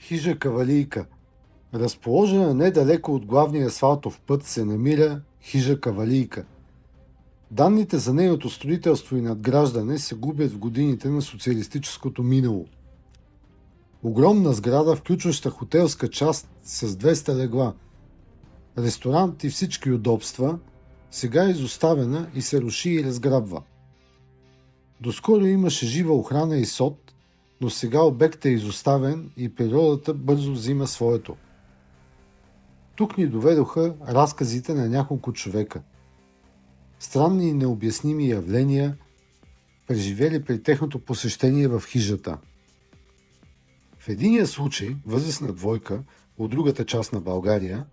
Хижа Кавалийка. Разположена недалеко от главния асфалтов път се намира хижа Кавалийка. Данните за нейното строителство и надграждане се губят в годините на социалистическото минало. Огромна сграда, включваща хотелска част с 200 легла, ресторант и всички удобства, сега е изоставена и се руши и разграбва. Доскоро имаше жива охрана и сод, но сега обектът е изоставен и природата бързо взима своето. Тук ни доведоха разказите на няколко човека. Странни и необясними явления, преживели при техното посещение в хижата. В единия случай, възрастна двойка от другата част на България,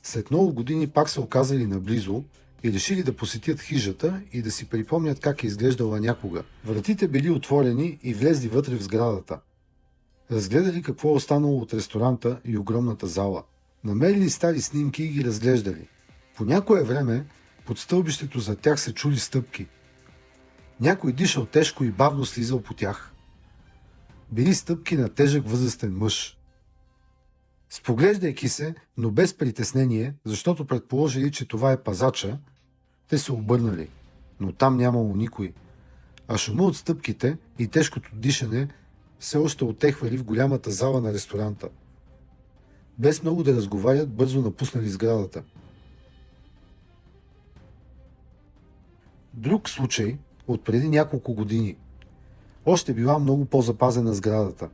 след много години пак се оказали наблизо и решили да посетят хижата и да си припомнят как е изглеждала някога. Вратите били отворени и влезли вътре в сградата. Разгледали какво е останало от ресторанта и огромната зала. Намерили стари снимки и ги разглеждали. По някое време под стълбището за тях се чули стъпки. Някой дишал тежко и бавно слизал по тях. Били стъпки на тежък възрастен мъж. Споглеждайки се, но без притеснение, защото предположили, че това е пазача, те се обърнали, но там нямало никой, а шума от стъпките и тежкото дишане все още отехвали в голямата зала на ресторанта. Без много да разговарят, бързо напуснали сградата. Друг случай от преди няколко години. Още била много по-запазена сградата.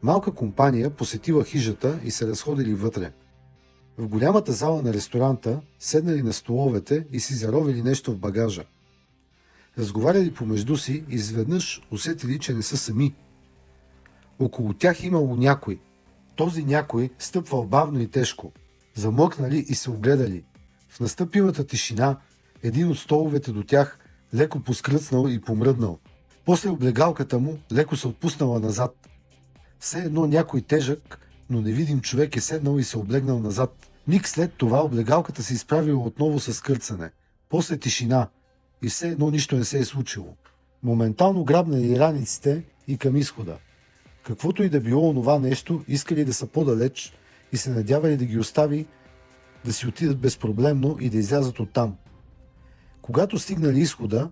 Малка компания посетила хижата и се разходили вътре. В голямата зала на ресторанта седнали на столовете и си заровили нещо в багажа. Разговаряли помежду си и изведнъж усетили, че не са сами. Около тях имало някой. Този някой стъпвал бавно и тежко. Замлъкнали и се огледали. В настъпилата тишина един от столовете до тях леко поскръцнал и помръднал. После облегалката му леко се отпуснала назад. Все едно някой тежък, но невидим човек е седнал и се облегнал назад. Миг след това облегалката се изправила отново с кърцане. После тишина и все едно нищо не се е случило. Моментално грабнали раниците и към изхода. Каквото и да било онова нещо, искали да са по-далеч и се надявали да ги остави да си отидат безпроблемно и да излязат оттам. Когато стигнали изхода,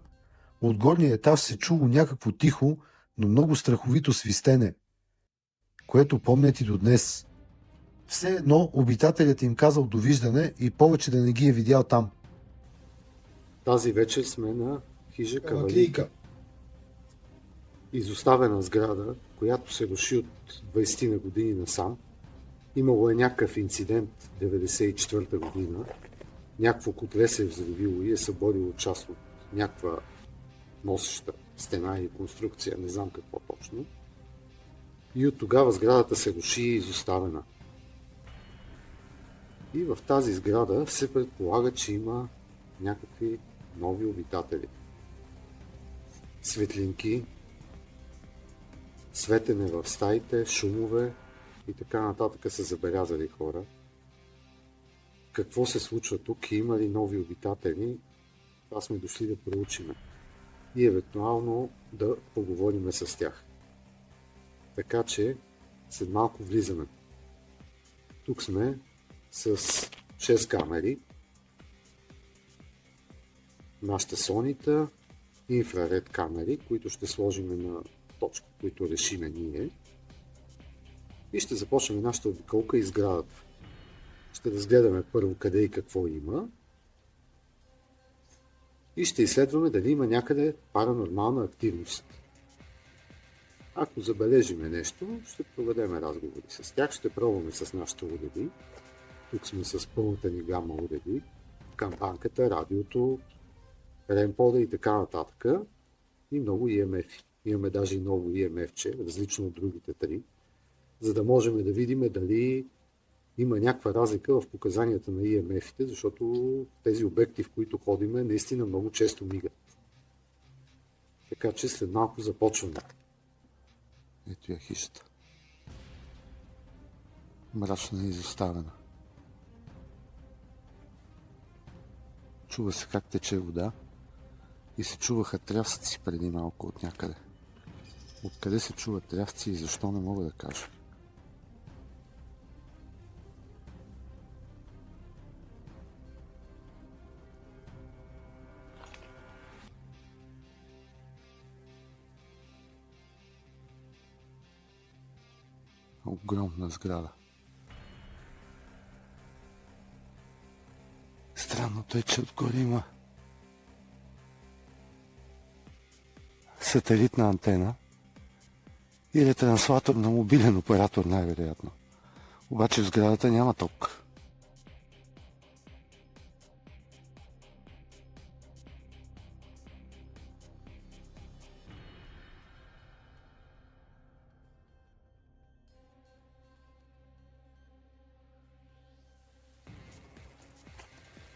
от горния етаж се чуло някакво тихо, но много страховито свистене, което помнят и до днес. Все едно обитателят им казал довиждане и повече да не ги е видял там. Тази вечер сме на хижа Кавалийка. Изоставена сграда, която се руши от 20 на години насам. Имало е някакъв инцидент 1994 година. Някакво котле се е взривило и е съборило част от някаква носеща стена и конструкция, не знам какво точно. И от тогава сградата се руши и изоставена. И в тази сграда се предполага, че има някакви нови обитатели. Светлинки, светене в стаите, шумове и така нататък са забелязали хора. Какво се случва тук и има ли нови обитатели, това сме дошли да проучиме и евентуално да поговорим с тях. Така че след малко влизаме. Тук сме с 6 камери. Нашата Сонита, инфраред камери, които ще сложим на точки, които решиме ние. И ще започнем нашата обиколка из сградата. Ще разгледаме първо къде и какво има. И ще изследваме дали има някъде паранормална активност. Ако забележиме нещо, ще проведем разговори с тях, ще пробваме с нашите уреди. Тук сме с пълната ни гама уреди, кампанката, радиото, ремпода и така нататък. И много EMF. Имаме даже и ново EMF-че, различно от другите три, за да можем да видим дали има някаква разлика в показанията на EMF-ите, защото тези обекти, в които ходиме, наистина много често мигат. Така че след малко започваме. Ето я хижата. Мрачна и изоставена. Чува се как тече вода и се чуваха трясъци преди малко от някъде. Откъде се чуват трясъци и защо не мога да кажа. Огромна сграда. Странното е, че отгоре има сателитна антена или транслатор на мобилен оператор, най-вероятно. Обаче в сградата няма ток.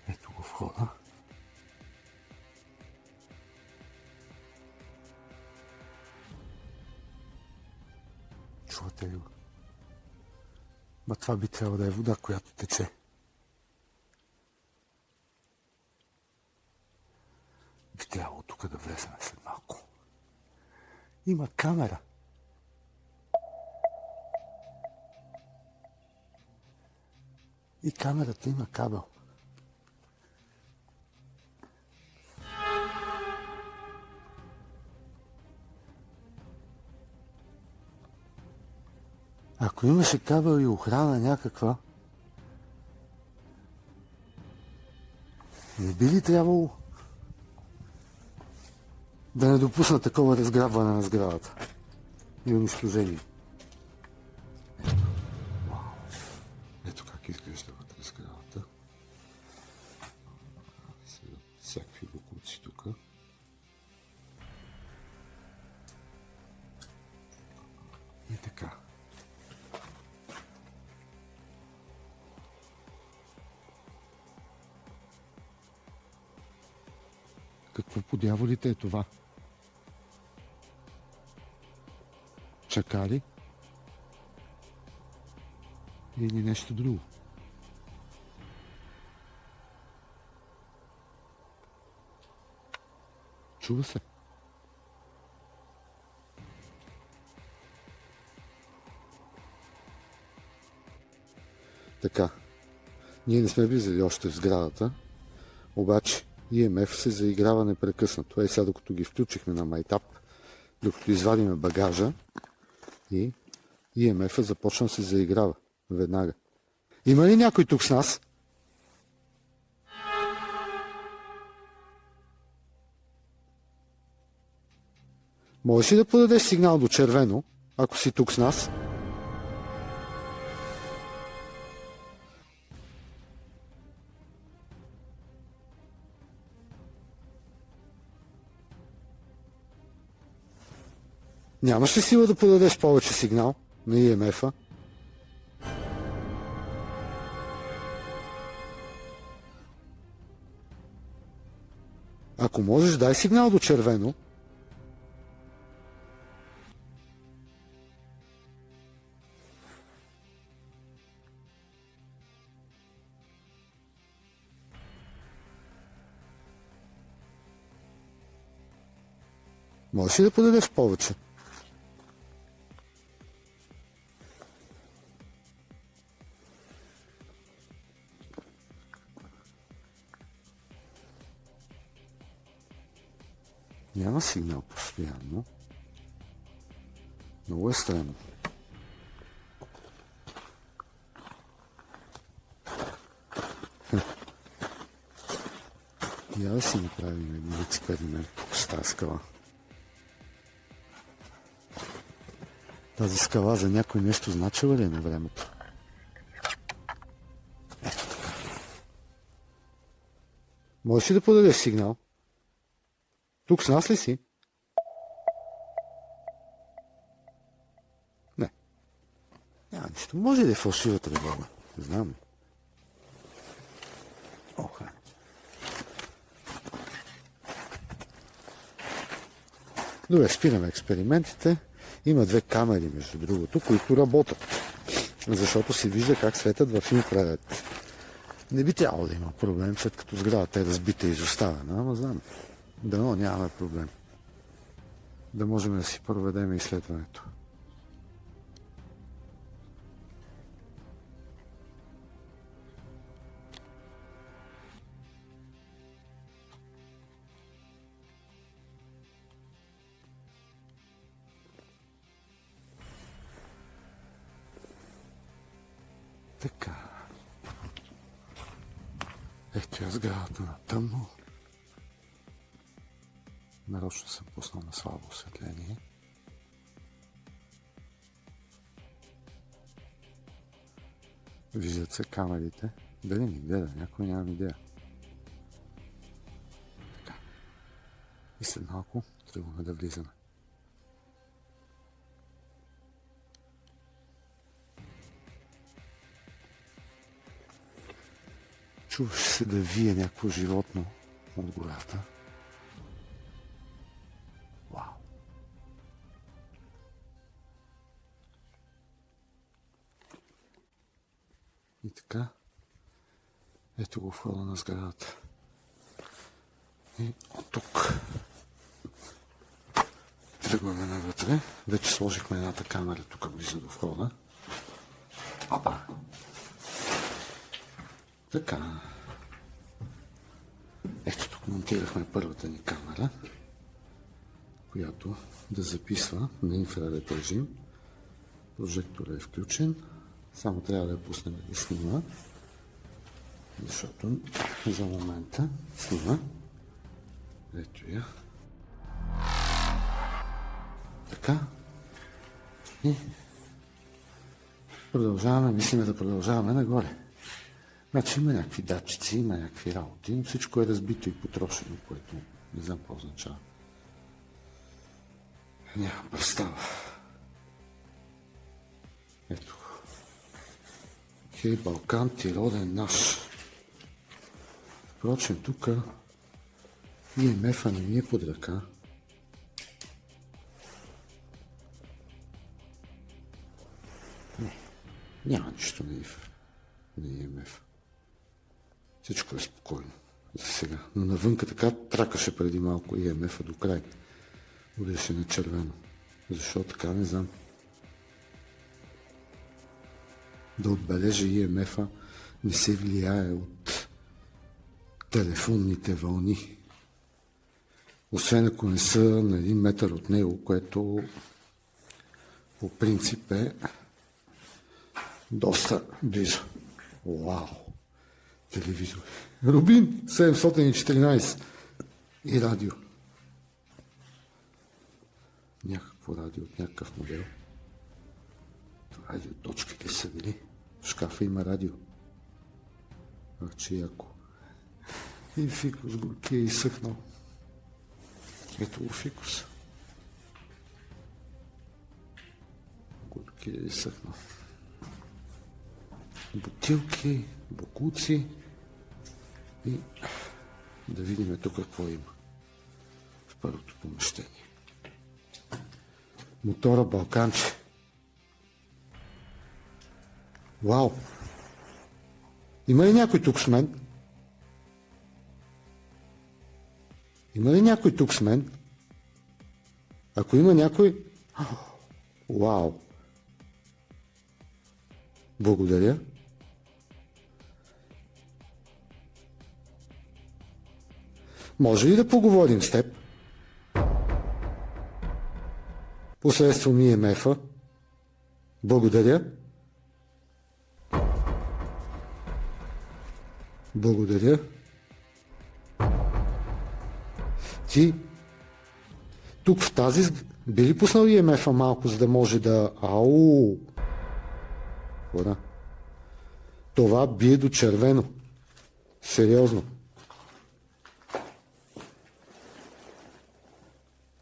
Ето го входа. Чувате ли го? Ма това би трябвало да е вода, която тече. Би трябвало тук да влезем след малко. Има камера. И камерата има кабел. Ако имаше кабел и охрана някаква, не би ли трябвало да не допусна такова разграбване на сградата и унищожение? Ето. Вау. Ето как изглежда вътре сградата. Всякакви бокуци тук. И така. Какво по дяволите е това? Чакали? Или нещо друго? Чува се. Така. Ние не сме влизали още в сградата, обаче EMF се заиграва непрекъснато. Ей сега, докато ги включихме на майтап, докато извадиме багажа, и EMF-а започна да се заиграва веднага. Има ли някой тук с нас? Можеш ли да подадеш сигнал до червено, ако си тук с нас? Нямаш ли сила да подадеш повече сигнал на EMF-а? Ако можеш, дай сигнал до червено. Можеш ли да подадеш повече? Няма сигнал постоянно. Много е странно. Я да си направим един експеримент тук с тази скала. Тази скала за някой нещо значила ли е на времето? Ето така. Можеш ли да подадеш сигнал? Тук с нас ли си? Не. Няма нищо. Може ли да е фалшива тревога? Не знам. Оха. Добре, спираме експериментите. Има две камери, между другото, които работят. Защото се вижда как светят в инфраред. Не би трябвало да има проблем, след като сградата е разбита и изоставена, ама знам. Дано нямаме проблем. Да можем да си проведем изследването. Така. Ето я сградата на тъмно. Нарочно съм пуснал на слабо осветление. Виждат се камерите. Дали ми гледа? Някой нямам идея. Така. И след малко тръгваме да влизаме. Чуваше се да вие някакво животно от гората. Вау! И така, ето го входа на сградата. И от тук тръгваме навътре. Вече сложихме едната камера тук близо до входа. Опа! Така. Ето тук монтирахме първата ни камера, която да записва на инфраред режим. Прожекторът е включен. Само трябва да я пуснем да снима, защото за момента снима. Ето я. Така. И продължаваме, мислиме да продължаваме нагоре. Значи има някакви датчици, има някакви работи, но всичко е разбито и потрошено, което не знам какво означава. Нямам представа. Ето. Хей, Балкан, ти роден наш. Впрочем, тук ИМФ-а не ми е под ръка. Не, няма нищо на ИМФ. Всичко е спокойно за сега. Но навънка така тракаше преди малко ИМФ-а до край. Будеше на червено. Защо така, не знам. Да отбележа ИМФ-а не се влияе от телефонните вълни. Освен ако не са на 1 метър от него, което по принцип е доста близо. Вау! Телевизор. Рубин 714 и радио. Някакво радио от някакъв модел. Радио точките са били. В шкафа има радио. Че яко. И фикус горкия е изсъхнал. Ето го фикус. Горкия е изсъхнал. Бутилки, бокуци и да видим тук какво има в първото помещение. Мотора Балканче. Вау! Има ли някой тук с мен? Има ли някой тук с мен? Ако има някой... Вау! Благодаря. Може ли да поговорим с теб? Посредством ИМФ-а. Благодаря. Благодаря. Ти тук в тази... Би ли пуснал ИМФ-а малко, за да може да... Ау! Хора. Това бие до червено. Сериозно.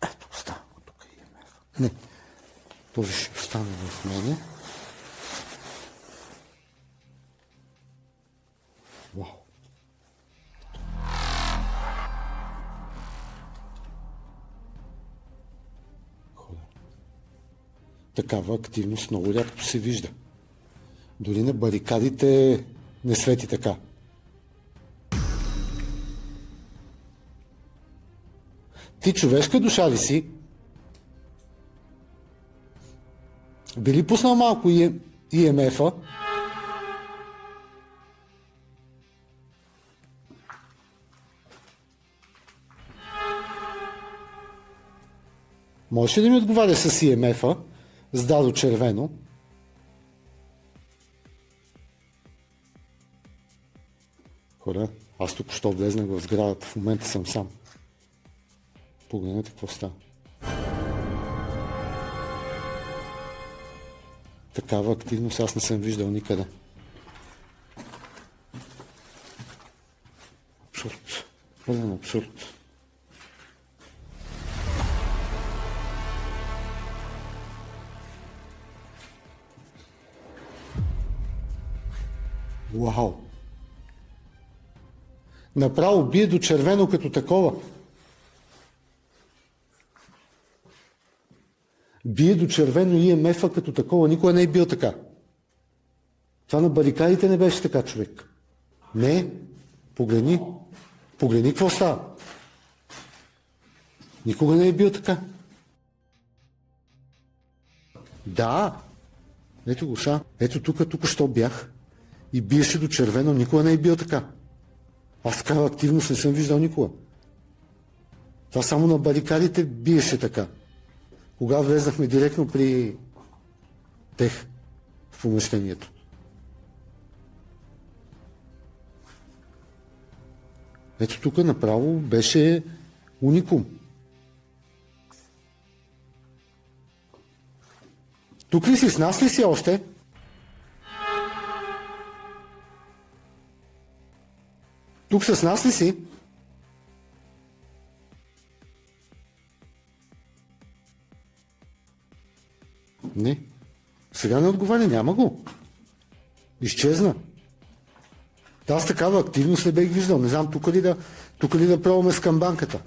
Ето, остава тук ИМФ-а. Не. Този ще остане в мене. Вау. Такава активност много рядко се вижда. Дори на барикадите не свети така. Ти човешка душа ли си? Би ли пуснал малко ИМФ-а? Можеш ли да ми отговаря с ИМФ-а? С дадо червено. Хора, аз току-що влезнах в сградата, в момента съм сам. Погледнете какво става. Такава активност аз не съм виждал никъде. Абсурд. Пълен абсурд. Вау! Направо бие до червено като такова. Бие до червено ИМФ-а като такова. Никога не е бил така. Това на барикадите не беше така, човек. Не. Погледни. Погледни какво става. Никога не е бил така. Да. Ето го са. Ето тук що бях. И биеше до червено. Никога не е бил така. Аз такава активност не съм виждал никога. Това само на барикадите биеше така. Кога влезнахме директно при тех в помещението. Ето тук направо беше уникум. Тук ли си? С нас ли си още? Тук с нас ли си? Не. Сега не отговаря, няма го. Изчезна. Аз такава активност не бех виждал. Не знам тук ли да пробваме с камбанката.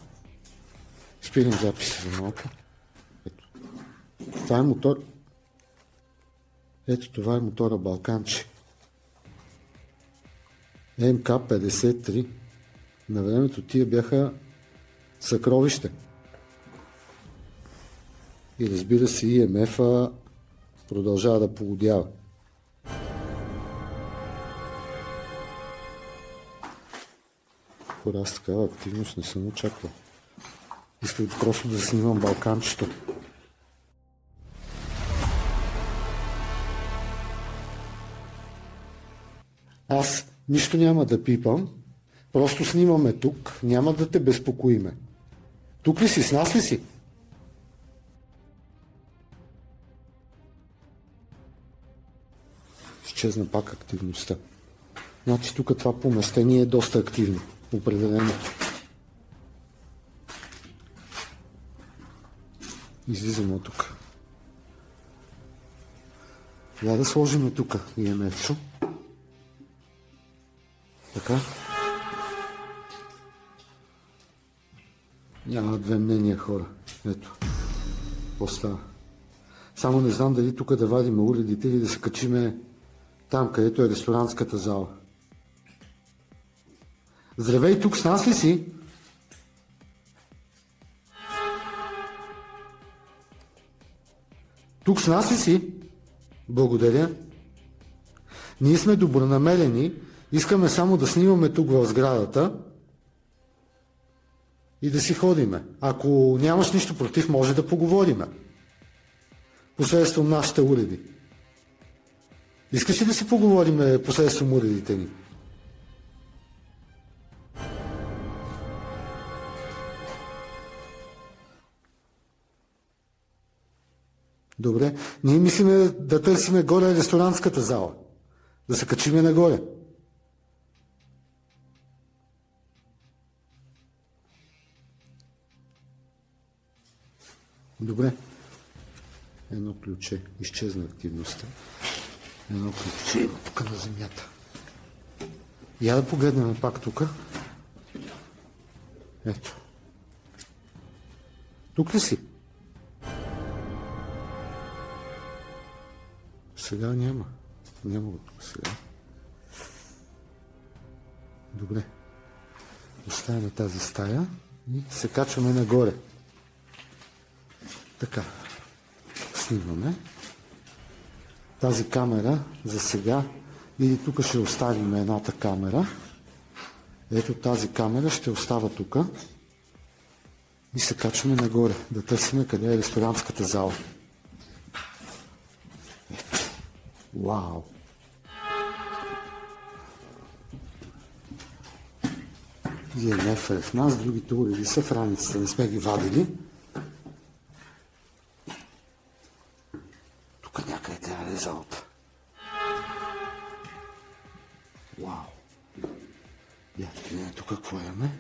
Спирам записа за малко. Ето. Това е мотор. Ето това е мотора Балканче. МК-53. На времето тия бяха съкровище. И разбира се, ИМФ-а продължава да погодява. Хора, аз такава активност не съм очаквал. Исках просто да снимам Балканчето. Аз нищо няма да пипам, просто снимаме тук, няма да те безпокоиме. Тук ли си, с нас ли си? Изчезна пак активността. Значи тук това помещение е доста активно, определено. Излизаме от тук. Я да сложим тук ИМФ-чо. Така. Няма две мнения, хора. Ето. Какво става? Само не знам дали тук да вадим уредите или да се качиме там, където е ресторантската зала. Здравей, тук с нас ли си? Тук с нас ли си? Благодаря. Ние сме добронамерени, искаме само да снимаме тук в сградата и да си ходиме. Ако нямаш нищо против, може да поговориме. Посредством нашите уреди. Искаш ли да си поговорим посредством уредите ни? Добре. Ние мислиме да търсиме горе ресторантската зала. Да се качиме нагоре. Добре. Едно ключе. Изчезна активността. Едно ключе тук на земята. Я да погледнем пак тук. Ето. Тук ли си? Сега няма. Няма го тук сега. Добре. Оставяме тази стая и се качваме нагоре. Така. Снимаме. Тази камера за сега, или тук ще оставим едната камера. Ето тази камера ще остава тук. И се качваме нагоре, да търсим къде е ресторантската зала. Ето. Вау! ИМФ е в нас, другите уреди са в раницата, не сме ги вадили. Тук някъде трябва да е залата. Вау! Ядки, не, тук какво имаме?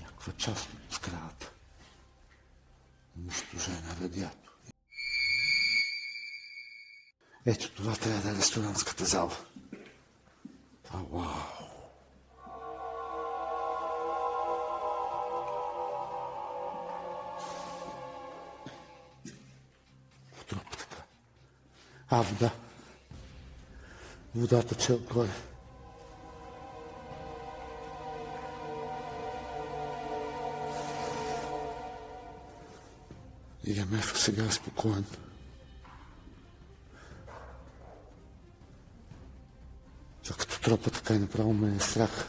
Някаква част от сградата. Унищожена радиатор. Ето това трябва да е ресторантската зала. Вау! Тропа така. Вода. Водата че отгоре. ИМФ сега е спокоен. Това като тропа така и направо ме е страх.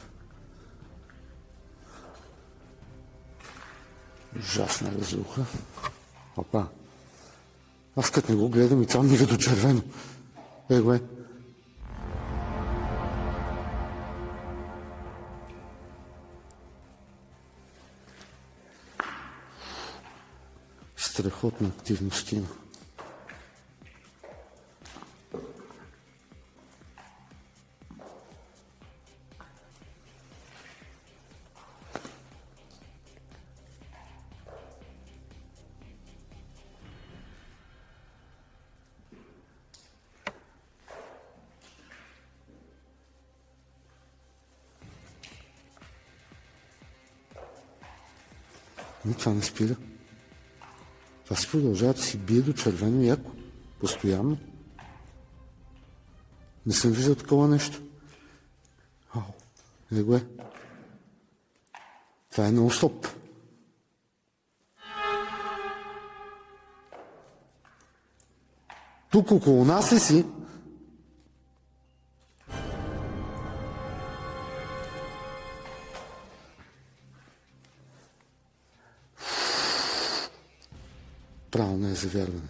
Ужасна разруха. Опа. Аз като не го гледам и това мига до червено. Го е. Страхотна активност има. Но това не спира. Това се продължава да си бие до червено яко. Постоянно. Не съм виждал такова нещо. Го е. Това е нон-стоп. Тук около нас ли си? Право не е за вярване.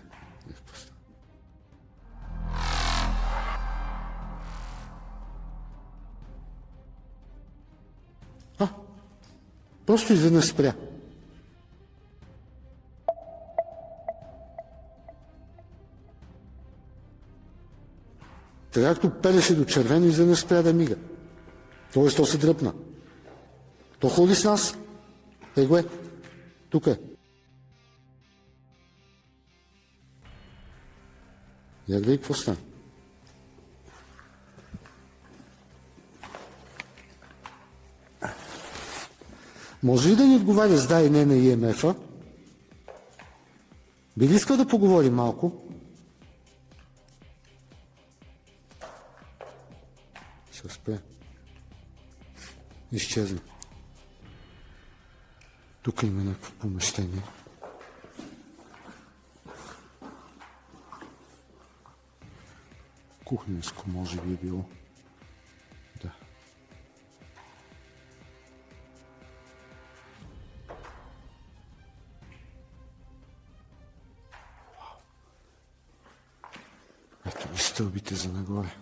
Просто изведнъж спря. Така както пелеше до червено, изведнъж спря да мига. Тоест, то се дръпна. То ходи с нас. Го е. Тук е. Я гледай какво стане. Може ли да ни отговаря с да и не на ИМФ-а? Би ли искал да поговорим малко? Ще спре. Изчезна. Тук има някакво помещение. Кухненско може би е било. Да. Ето ви стълбите за нагоре.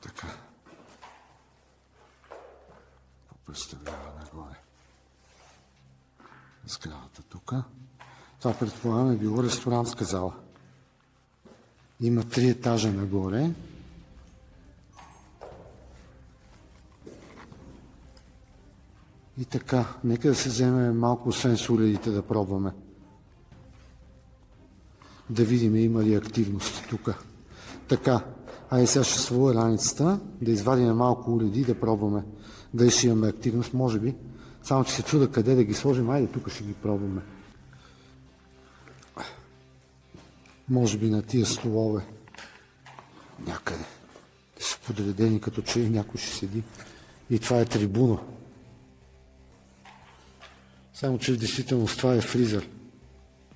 Така. Какво представлява нагоре? Сградата тук. Това предполагам е било ресторантска зала. Има 3 етажа нагоре. И така, нека да се вземем малко освен с уредите да пробваме. Да видим има ли активност тук. Така, айде сега ще сваля раницата, да извадим малко уреди и да пробваме. Дали ще имаме активност, може би. Само че се чуда къде да ги сложим, айде тук ще ги пробваме. Може би на тия столове. Някъде. Те са подредени, като че някой ще седи. И това е трибуна. Само че в действителност това е фризер.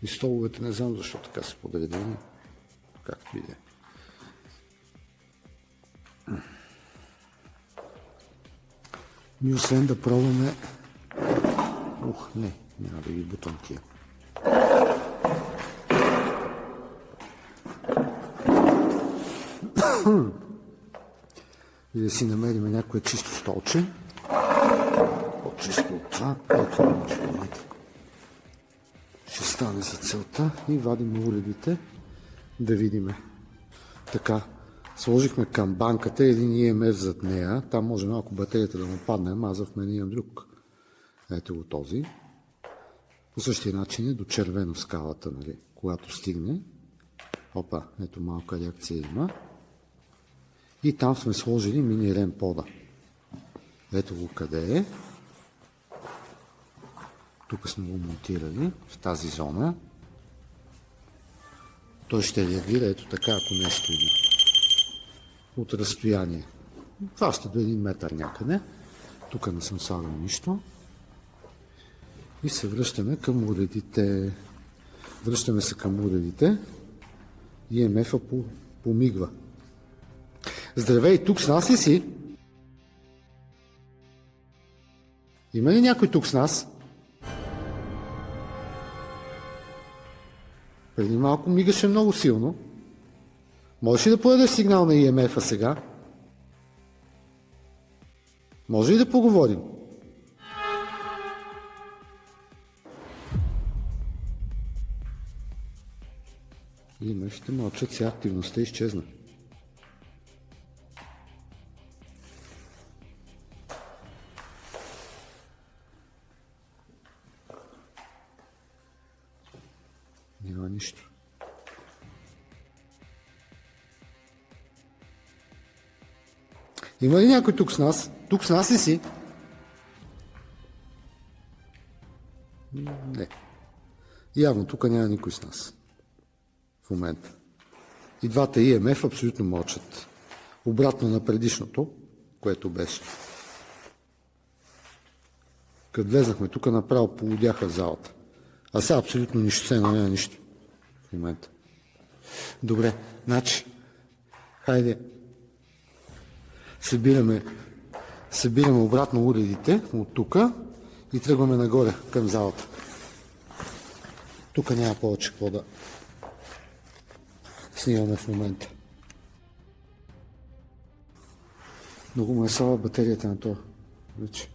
И столовете не знам защо така са подредени. Както и да е. Ми освен да пробваме... не, няма да ги бутам тия. И да си намерим някое чисто столче. По-чисто от това. Това ще стане за целта и вадим уредите да видим. Така, сложихме към банката един EMF зад нея. Там може малко батерията да му падне, аз в мен имам друг. Ето го този. По същия начин е до червено скалата, нали, когато стигне. Опа, ето малка реакция има. И там сме сложили мини REM пода. Ето го къде е. Тук сме го монтирали, в тази зона. Той ще реагира ето така, ако нещо има. От разстояние. Това ще до 1 метър някъде. Тук не съм слагал нищо. И се връщаме към уредите. Връщаме се към уредите. EMF-а помигва. Здравей, тук с нас ли си? Има ли някой тук с нас? Преди малко мигаше много силно. Можеш ли да подадеш сигнал на EMF-а сега? Може ли да поговорим? EMF-ите мълчат, сега активността изчезна. Няма нищо. Има ли някой тук с нас? Тук с нас ли си? Не. Явно тук няма никой с нас. В момента. И двата EMF абсолютно мълчат. Обратно на предишното, което беше. Като влезнахме тук, направо полудяха залата. А сега абсолютно нищо, сега няма нищо в момента. Добре, значи, хайде, събираме обратно уредите от тук и тръгваме нагоре към залата. Тук няма повече какво да снимаме в момента. Много му е слаба батерията на това вече.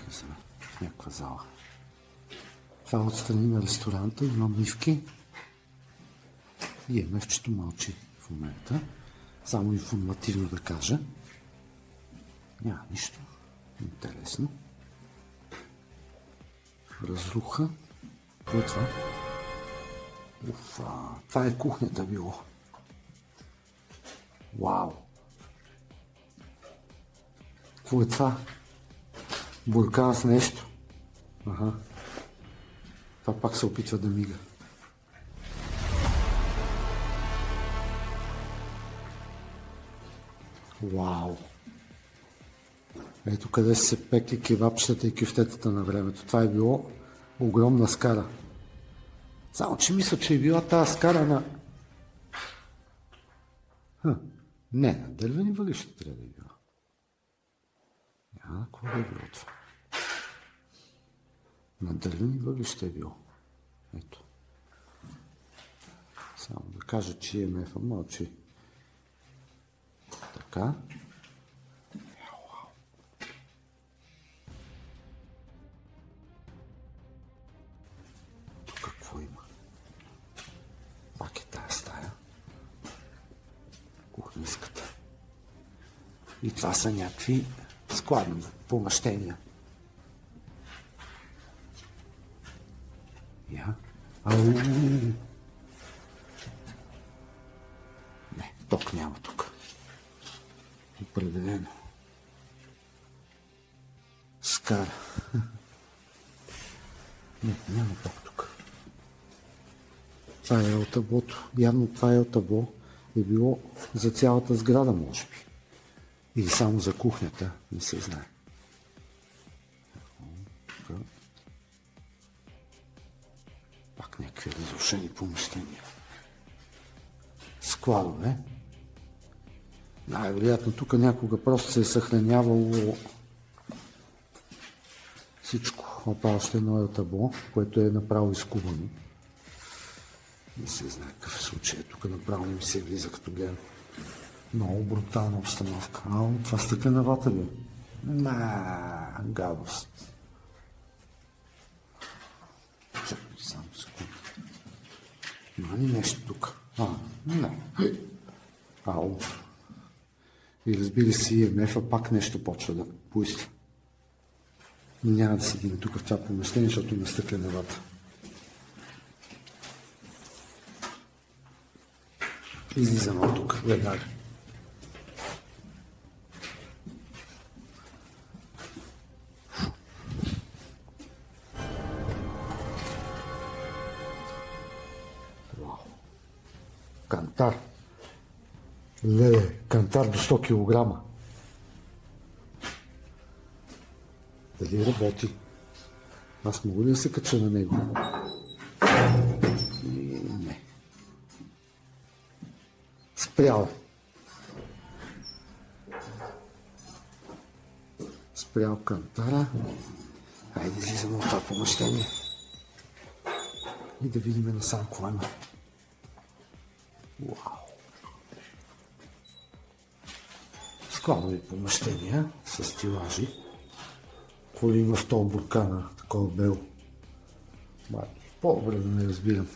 Влизаме в някаква зала. Това е отстрани на ресторанта, има мивки. И EMF-чето мълчи в момента. Само информативно да кажа. Няма нищо интересно. Разруха. Какво е това? Уфа, това е кухнята било. Вау! Какво е това? Буркан с нещо. Ага. Това пак се опитва да мига. Вау! Ето къде са се пекли кебапчетата и кюфтетата на времето. Това е било огромна скара. Само че мисля, че е била тази скара на... Не, на дървени въглища трябва да е била. Няма какво да е било това. На дървени въглища е било. Ето. Само да кажа, че EMF-а мълчи. Така. Тук какво има? Пак е тая стая. Кухниската. И това са някакви складни помещения. Я? Не, ток няма тук. Определено. Скара. Не, няма ток тук. Това е елтаблото. Явно това е елтабло е било за цялата сграда, може би. Или само за кухнята, не се знае. Пак някакви разрушени помещения. Складове. Най-вероятно тук някога просто се е съхранявало всичко. Опа, още едно е табло, което е направо изкубано. Не се знае какъв е случай. Тук направо не ми се влиза като гледам. Много брутална обстановка. Това стъклена вата ли? Гадост. Чакай само секунда. Има ли нещо тук? Не. И разбира се, EMF-а пак нещо почва да поиска. Няма да седим тук в това помещение, защото има стъклена вата. Излизам от тук, веднага. Кантар. Кантар до 100 кг. Дали работи? Аз мога ли да се кача на него? Не. Спрял. Спрял кантара. Хайде, излизаме от това помещение. И да видим насам какво има. Вау! Складови помещения с стилажи. Какво ли има в този буркана, такова бело? По-добре да не разбирам.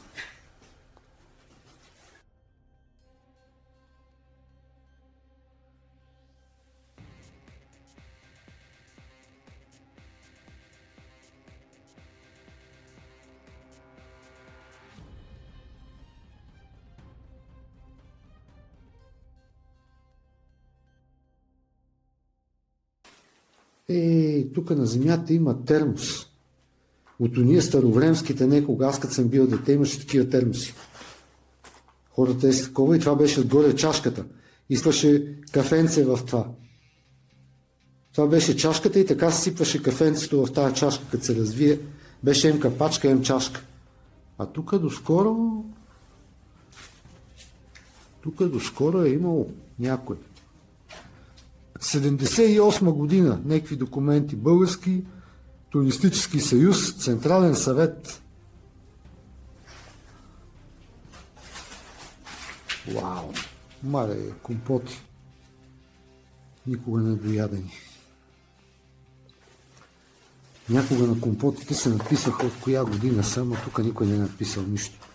Тук на земята има термос. От уния старовремските некога, аз като съм бил дете, имаше такива термоси. Хората е с такова и това беше отгоре чашката. Искаше кафенце в това. Това беше чашката и така се сипваше кафенцето в тази чашка, като се развие. Беше ем капачка, ем чашка. А тук доскоро е имало някой. 78 година, някакви документи, Български туристически съюз, Централен съвет. Вау! Мале, компоти. Никога не доядени. Някога на компотите се написаха от коя година са, но тук никой не е написал нищо.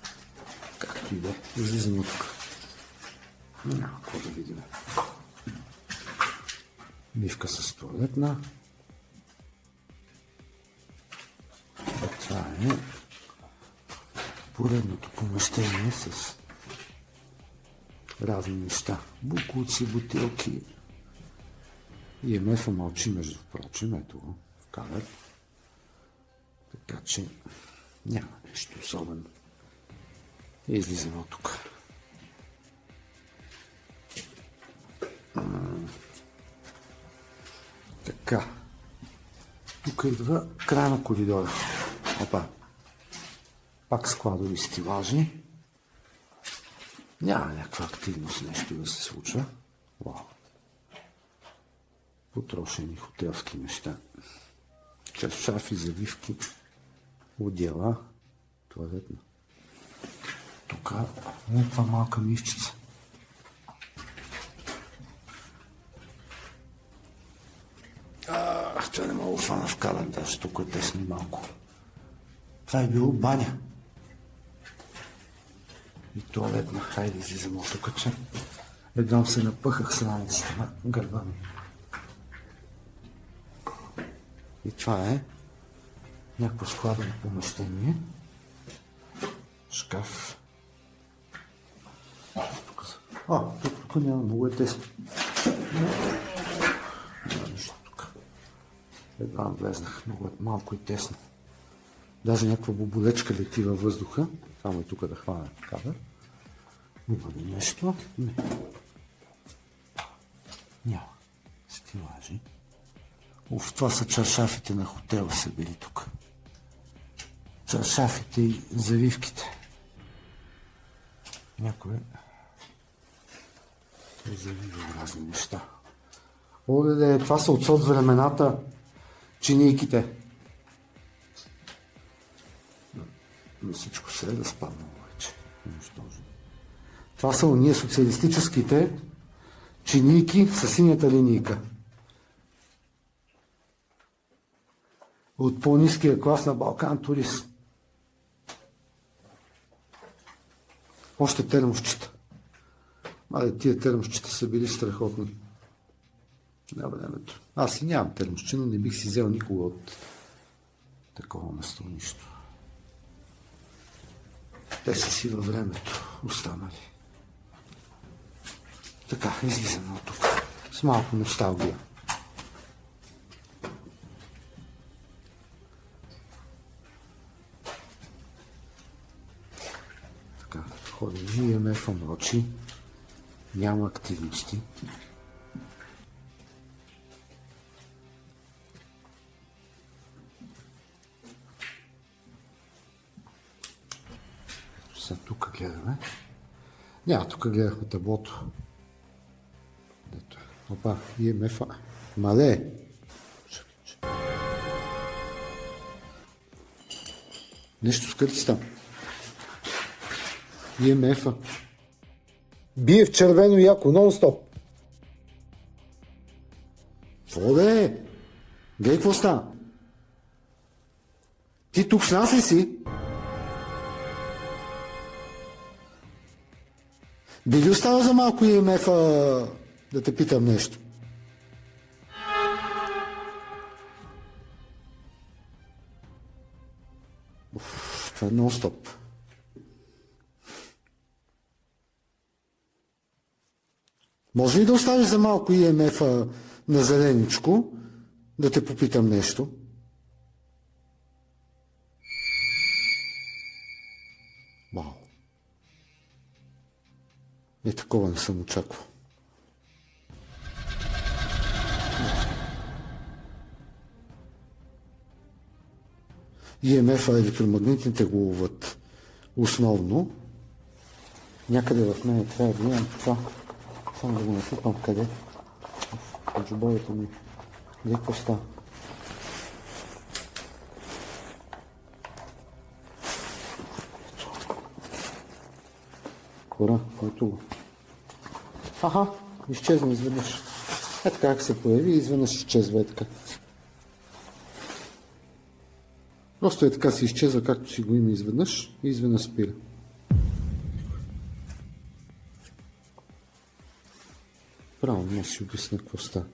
Както и да е. Излизам от тук. Няма какво да видим. Мивка с туалетна. Това е поредното помещение с разни неща. Букуци, бутилки. EMF-а мълчи, между прочим. Ето го в кадър. Така че няма нещо особено. И излизаме от тук. Така. Тук идва края на коридора. Опа. Пак складови стилажи. Няма някаква активност, нещо да се случва. Вау. Потрошени хотелски неща. Чашафи, завивки, одеяла, туалетна. Тук някаква малка мивчица. Това не мога фана в кадър, даже тук е тесно малко. Това е било баня. И туалетна. Хайде, излизам от тук, че едвам се напъхах с раницата на гърба ми. И това е някакво складено помещение. Шкаф. Тук няма, много е тесно. Няма нищо тук. Едва влезнах, много е малко и тесно. Даже някаква боболечка лети във въздуха. Само и тук да хвана кадър. Има ли нещо? Не. Няма. Стилажи. Това са чаршафите на хотела са били тук. Чаршафите и завивките. Някой е завивал разни неща. Оле, това са от времената чинийките. Но всичко се е да спаднало вече. Унищожено. Това са уния социалистическите чинийки с синята линийка. От по-ниския клас на Балкан турист. Още термосчета. Тия термосчета са били страхотни на времето. Аз си нямам термосчета, но не бих си взел никога от такова место нищо. Те са си във времето останали. Така, излизаме от тук. С малко носталгия. Така, ходим. IMF мълчи. Няма активности. Сега тук гледаме. Няма, тук гледахме таблото. Дето е. Опа, IMF-а. Мале! Нещо скърти там. IMF-а. Бие в червено яко, нон-стоп. Какво да е? Гледай какво стана? Ти тук с нас ли си? Би ли остава за малко IMF-а да те питам нещо? Това е нон-стоп. Може ли да оставиш за малко IMF-а на зеленичко, да те попитам нещо? Вау. Такова не съм очаквал. IMF-а електромагнитните го ловят основно. Някъде в нея трябва да имам това. Само да го напипам къде. От джобовете ми. Где какво става? Кора, който го. Аха, изчезна изведнъж. Ето как се появи и изведнъж изчезва така. Просто така се изчезва, както си го има изведнъж и изведнъж спира. Право, не си обясня какво става.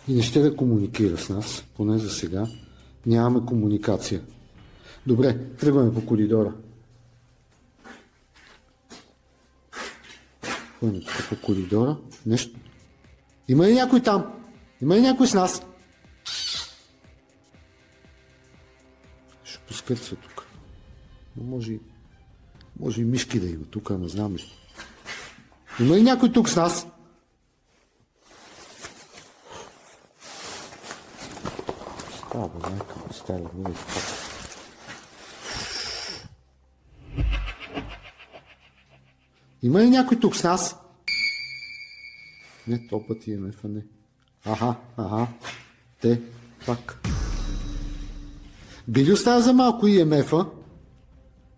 И не ще да комуникира с нас, поне за сега. Нямаме комуникация. Добре, тръгваме по коридора. Ходим тук по коридора. Нещо. Има ли някой там? Има ли някой с нас? Ще поскърца тук. Но може и мишки да има тук, не знам ли. Има ли някой тук с нас? Става, някакъв става, не е така. Има ли някой тук с нас? Не, то път IMF-а не. Аха. Те, пак. Би ли оставя за малко IMF-а?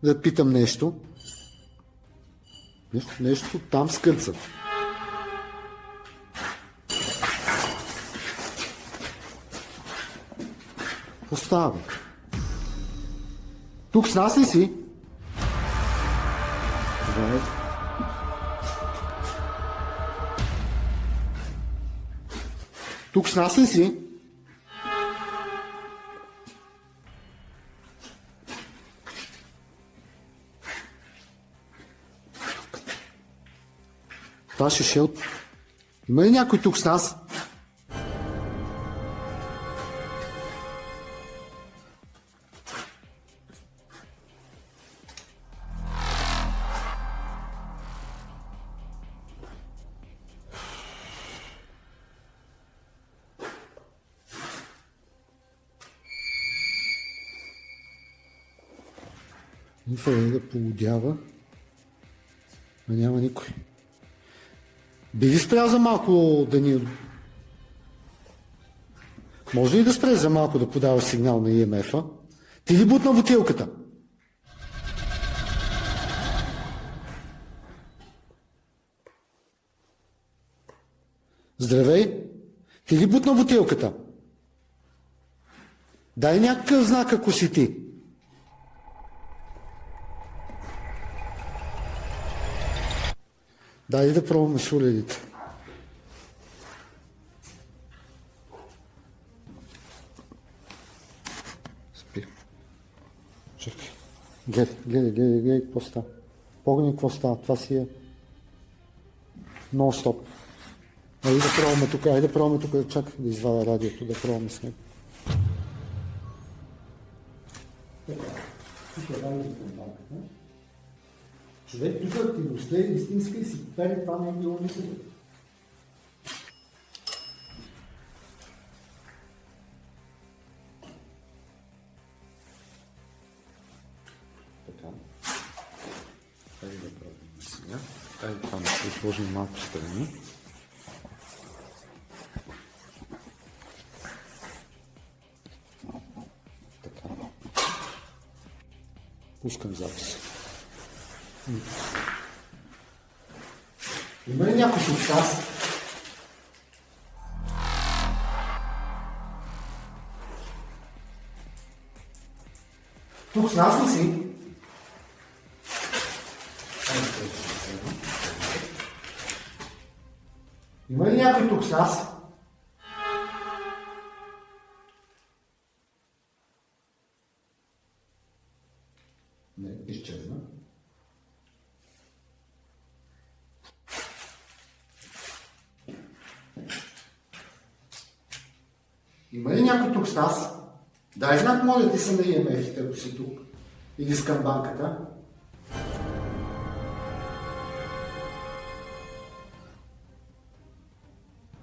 Да питам нещо. Нещо там скърца. Какво става? Тук с нас ли си? Здравей. Тук с нас ли си? Това ще шел. Има ли някой тук с нас? Инфраред полудява, но няма никой. Би ли спрял за малко да ни... Може ли да спре за малко да подава сигнал на IMF-а? Ти ли бутна бутилката? Здравей! Ти ли бутна бутилката? Дай някакъв знак, ако си ти. Дай да пробваме с уледите. Спи. Чакай. Гледай, какво става. Погледни какво става. Това си е нон-стоп. Айде да пробваме тук. Чакай да извадя радиото, да пробваме с него. Тук е радиото на банката. Човек тук активността е истинска и си повтаря, това не е било никога. Така. Хайде да пробваме сега. Хайде това да се сложим малко страни. Така. Пускам запис. Има ли някой подсказ? Тук с нас ли си? Има ли някой тук с нас? Не, изчезна. Има ли някой тук с нас? Дай знак, моля ти се на ИМФ-ите, ако си тук. Или с към банката.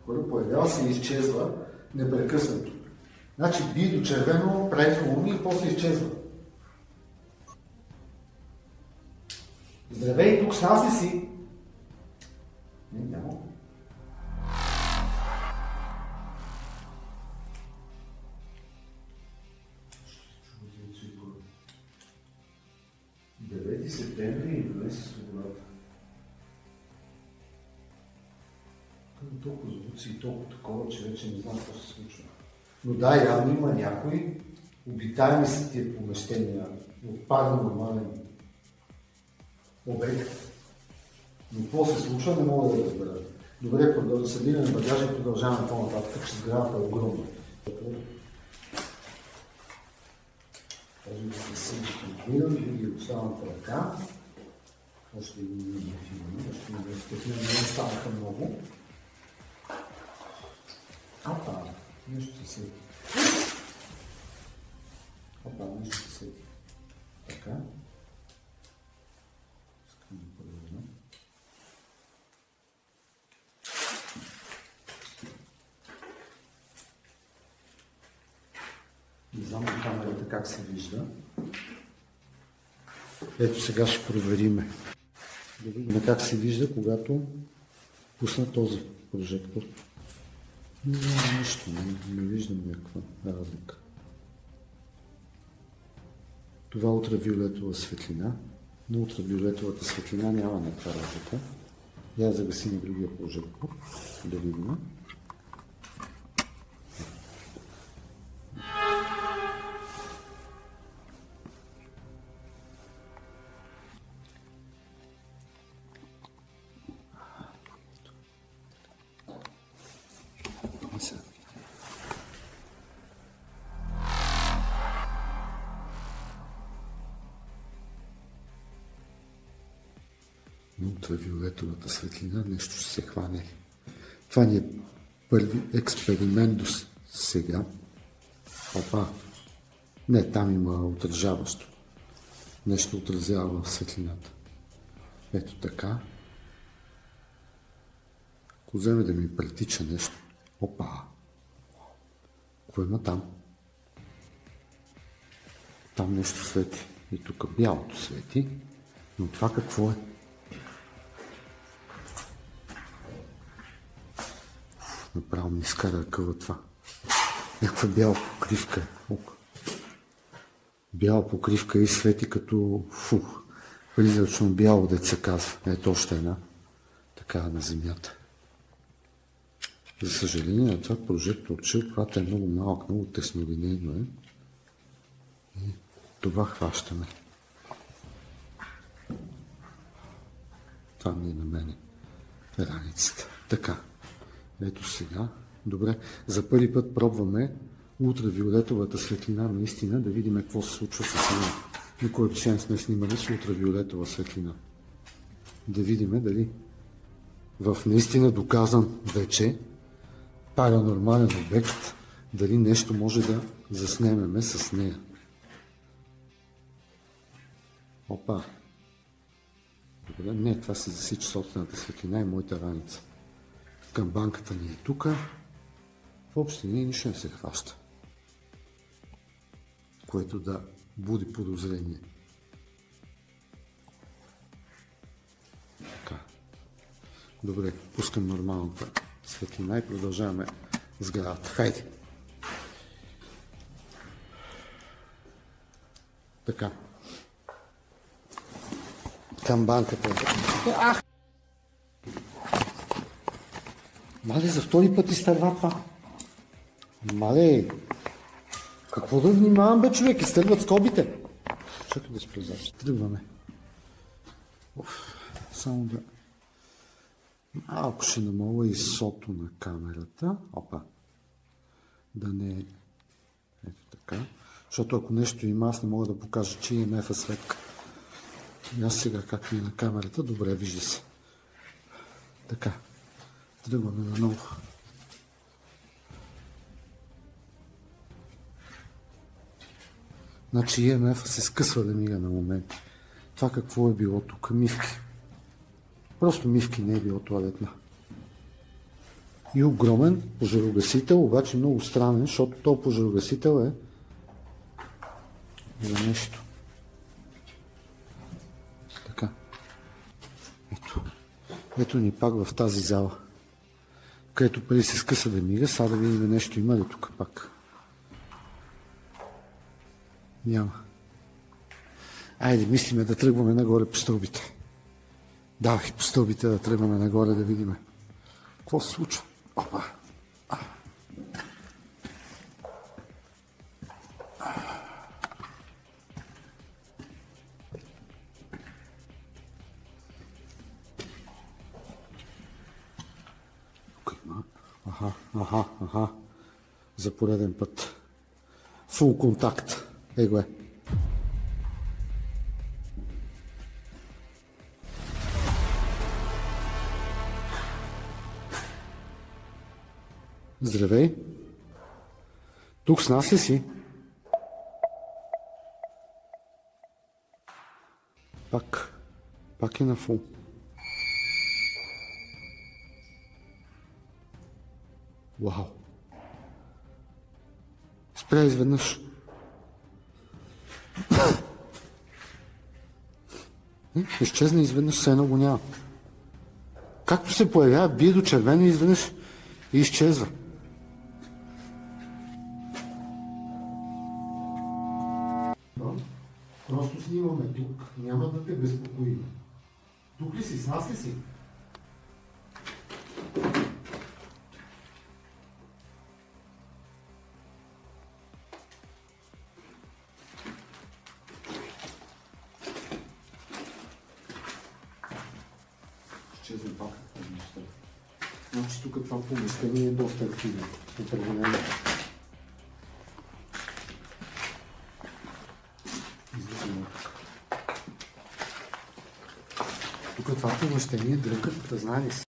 Който появява се и изчезва непрекъснато. Значи би до червено, прави филми и после изчезва. Здравей, тук с нас ли си? Не, няма. Септември и донесе свободата. Като толкова звуци и толкова такова, че вече не знам какво се случва. Но да, явно има някой, обитаеми са тия помещения, отпада нормален обект. Но какво се случва, не мога да разбера. Добре, продължа събиране багажа и продължаваме по-нататък, че сградата е огромна. Този да се контролирам, други оставам ръка. Още един филми, още не станаха много. Опа, нещо се сети. Нещо се сети. Така. Искам да проверя. Не знам на камерата как се вижда. Ето сега ще провериме. Да видим как се вижда, когато пусна този прожектор. Не знам нищо, не виждам някаква разлика. Това ултравиолетова светлина. На ултравиолетовата светлина няма някаква разлика. Я загасим другия прожектор. Да видим. Ултравиолетовата светлина нещо ще се хване. Това ни е първи експеримент до сега. Опа! Не, там има отражаващо. Нещо отразява в светлината. Ето така. Ако вземе да ми притича нещо. Опа! Какво има там? Там нещо свети. И тук бялото свети. Но това какво е? Направо ми изкара къва това. Някаква бяла покривка. Бяла покривка и свети като призрачно бяло, дет се казва. Ето още една. Така на земята. За съжаление, това прожекторче, обхвата е много малък, много теснолинейно е. И това хващаме. Това ми е на мене раницата. Така. Ето сега. Добре. За първи път пробваме ултравиолетовата светлина, наистина, да видим какво се случва с нея. Никой от сме снимали с ултравиолетова светлина. Да видим дали в наистина доказан вече паранормален обект, дали нещо може да заснемеме с нея. Опа! Добре, не, това се засича собствената светлина и моята раница. Към банката ни е тук. Въобще нищо не се хваща. Което да буди подозрение. Така. Добре, пускам нормалната светлина и продължаваме сградата. Хайде! Така. Към банката. Ах! Мале, за втори път изтърва това. Мале, какво да внимавам, бе, човек? Изтърват скобите. Чакай да сплезаш. Тръгваме. Само да... Малко ще намаля и сото на камерата. Опа. Да не е... Ето така. Защото ако нещо има, аз не мога да покажа, че има светка. И аз сега как ми е на камерата, добре, вижда се. Така. Тръгваме наново. Значи EMF се скъсва да мига на момент. Това какво е било тук? Мивки. Просто мивки, не е било тоалетна. И огромен пожарогасител, обаче много странен, защото този пожарогасител е за нещо. Така. Ето. Ето ни пак в тази зала. Където преди се скъса да мига, сега да видим нещо има ли тук пак. Няма. Айде, мислиме да тръгваме нагоре по стълбите. Давай по стълбите да тръгваме нагоре да видим. Какво се случва? Опа! Аха. За пореден път. Фул контакт. Его е. Здравей. Тук с нас ли си? Пак е на фул. Вау. Спря изведнъж. Изчезна изведнъж, все едно го няма. Както се появява, бие до червено и изведнъж и изчезва. Просто снимаме тук. Няма да те безпокоим. Тук ли си? С нас ли си? Изчезна пак. Значи тук това помещение е доста активно. Определено. Тук това помещение дрънката, знае ли си?